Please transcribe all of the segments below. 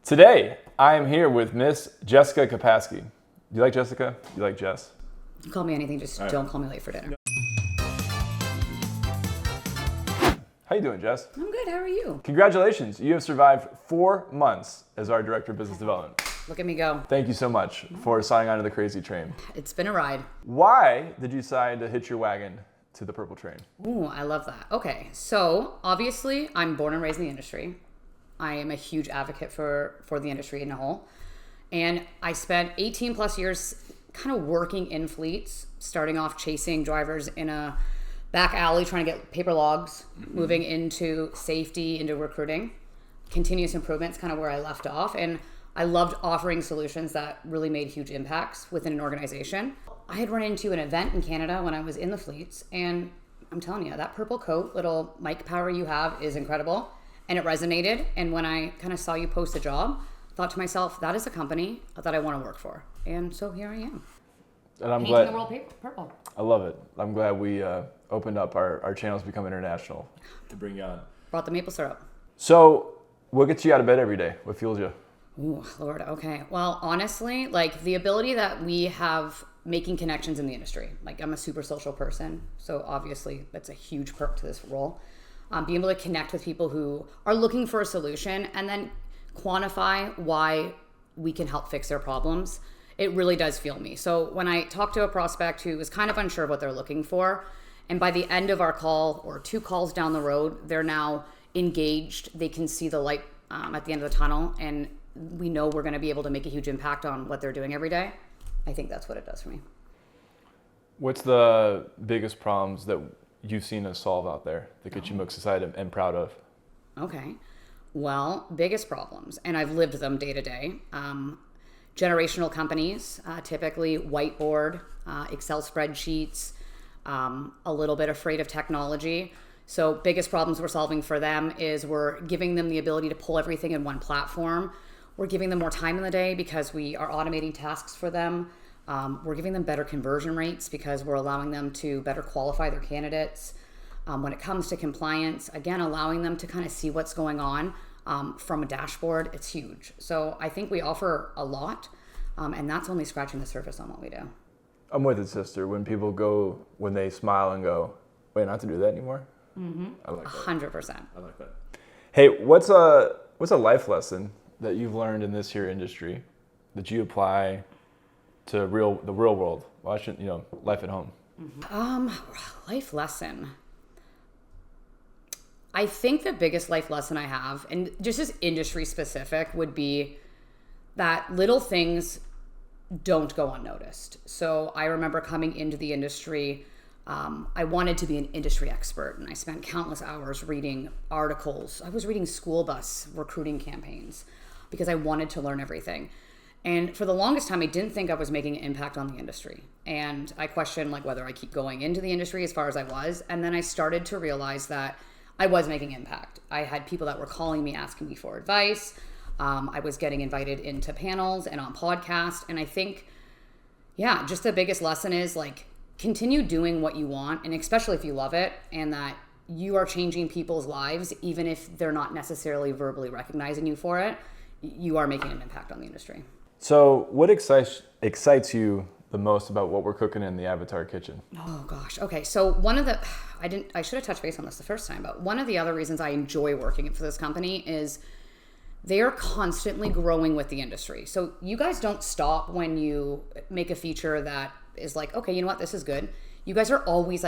Today, I am here with Miss Jessica Kapasky. Do you like Jessica? Do you like Jess? You call me anything, just don't call me late for dinner. How you doing, Jess? I'm good, how are you? Congratulations, you have survived 4 months as our Director of Business Development. Look at me go. Thank you so much for signing on to the crazy train. It's been a ride. Why did you decide to hitch your wagon to the purple train? Ooh, I love that. Okay, so obviously I'm born and raised in the industry. I am a huge advocate for the industry in a whole. And I spent 18 plus years kind of working in fleets, starting off chasing drivers in a back alley, trying to get paper logs, moving into safety, into recruiting. Continuous improvement is kind of where I left off. And I loved offering solutions that really made huge impacts within an organization. I had run into an event in Canada when I was in the fleets, and I'm telling you, that purple coat, little mic power you have is incredible, and it resonated. And when I kind of saw you post a job, I thought to myself, that is a company that I want to work for. And so here I am. And I'm Painting glad. the world purple. I love it. I'm glad we opened up our channels to become international to bring you on. Brought the maple syrup. So, what gets you out of bed every day? What fuels you? Ooh, Lord, okay. Well, honestly, like the ability that we have making connections in the industry. Like I'm a super social person, so obviously that's a huge perk to this role. Being able to connect with people who are looking for a solution and then quantify why we can help fix their problems. It really does fuel me. So when I talk to a prospect who is kind of unsure of what they're looking for, and by the end of our call or 2 calls down the road, they're now engaged. They can see the light at the end of the tunnel, and we know we're going to be able to make a huge impact on what they're doing every day. I think that's what it does for me. What's the biggest problems that you've seen us solve out there that get you most excited and proud of? Okay. Well, biggest problems, and I've lived them day to day. Generational companies, typically whiteboard, Excel spreadsheets, a little bit afraid of technology. So biggest problems we're solving for them is we're giving them the ability to pull everything in one platform. We're giving them more time in the day because we are automating tasks for them. We're giving them better conversion rates because we're allowing them to better qualify their candidates. When it comes to compliance, again, allowing them to kind of see what's going on from a dashboard, it's huge. So I think we offer a lot, and that's only scratching the surface on what we do. I'm with it, sister. When they smile and go, wait, not to do that anymore? Mm-hmm. I like that. 100%. I like that. Hey, what's a life lesson that you've learned in this here industry that you apply to the real world? Life at home. Life lesson. I think the biggest life lesson I have, and just as industry specific, would be that little things don't go unnoticed. So I remember coming into the industry, I wanted to be an industry expert, and I spent countless hours reading articles. I was reading school bus recruiting campaigns because I wanted to learn everything. And for the longest time, I didn't think I was making an impact on the industry. And I questioned whether I keep going into the industry as far as I was. And then I started to realize that I was making impact. I had people that were calling me, asking me for advice. I was getting invited into panels and on podcasts. And I think, just the biggest lesson is continue doing what you want, and especially if you love it, and that you are changing people's lives, even if they're not necessarily verbally recognizing you for it. You are making an impact on the industry. So what excites you the most about what we're cooking in the Avatar kitchen? Oh gosh. Okay. So I should have touched base on this the first time, but one of the other reasons I enjoy working for this company is they are constantly growing with the industry. So you guys don't stop when you make a feature that is okay, you know what, this is good. You guys are always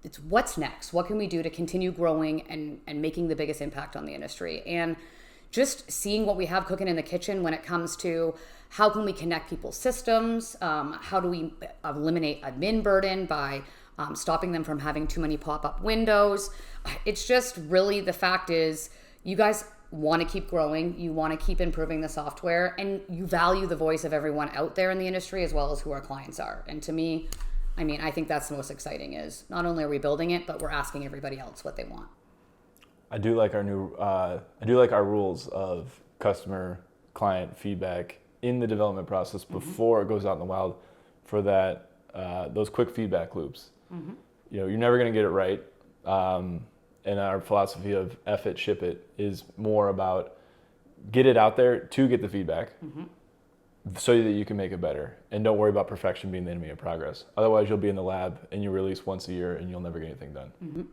it's what's next? What can we do to continue growing and making the biggest impact on the industry? And just seeing what we have cooking in the kitchen when it comes to how can we connect people's systems, how do we eliminate admin burden by stopping them from having too many pop-up windows. It's just really, the fact is you guys want to keep growing, you want to keep improving the software, and you value the voice of everyone out there in the industry as well as who our clients are. And to me, I think that's the most exciting, is not only are we building it, but we're asking everybody else what they want. I do like our rules of customer client feedback in the development process before it goes out in the wild, for that those quick feedback loops. Mm-hmm. You're never going to get it right. And our philosophy of F it, ship it is more about get it out there to get the feedback so that you can make it better. And don't worry about perfection being the enemy of progress. Otherwise, you'll be in the lab and you release once a year and you'll never get anything done.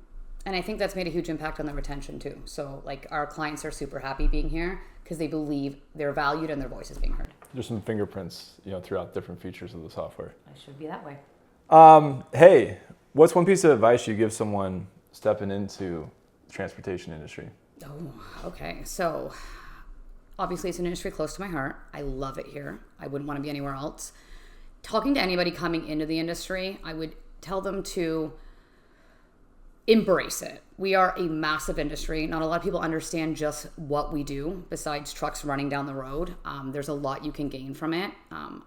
And I think that's made a huge impact on the retention too. So like our clients are super happy being here because they believe they're valued and their voice is being heard. There's some fingerprints, throughout different features of the software. It should be that way. Hey, what's one piece of advice you give someone stepping into the transportation industry? Oh, okay. So obviously it's an industry close to my heart. I love it here. I wouldn't want to be anywhere else. Talking to anybody coming into the industry, I would tell them to embrace it. We are a massive industry. Not a lot of people understand just what we do besides trucks running down the road. There's a lot you can gain from it.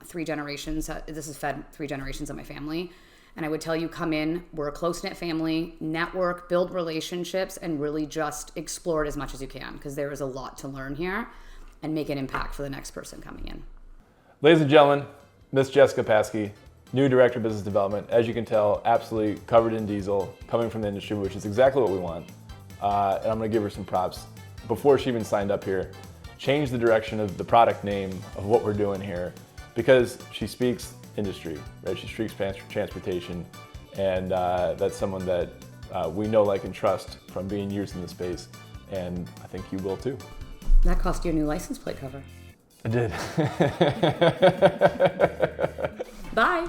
3 generations, this has fed 3 generations of my family. And I would tell you, come in, we're a close-knit family, network, build relationships, and really just explore it as much as you can because there is a lot to learn here and make an impact for the next person coming in. Ladies and gentlemen, Miss Jessica Kapasky, new Director of Business Development. As you can tell, absolutely covered in diesel, coming from the industry, which is exactly what we want. And I'm gonna give her some props. Before she even signed up here, changed the direction of the product name of what we're doing here because she speaks industry, right? She speaks transportation, and that's someone that we know, like, and trust from being years in the space, and I think you will too. That cost you a new license plate cover. I did. Bye.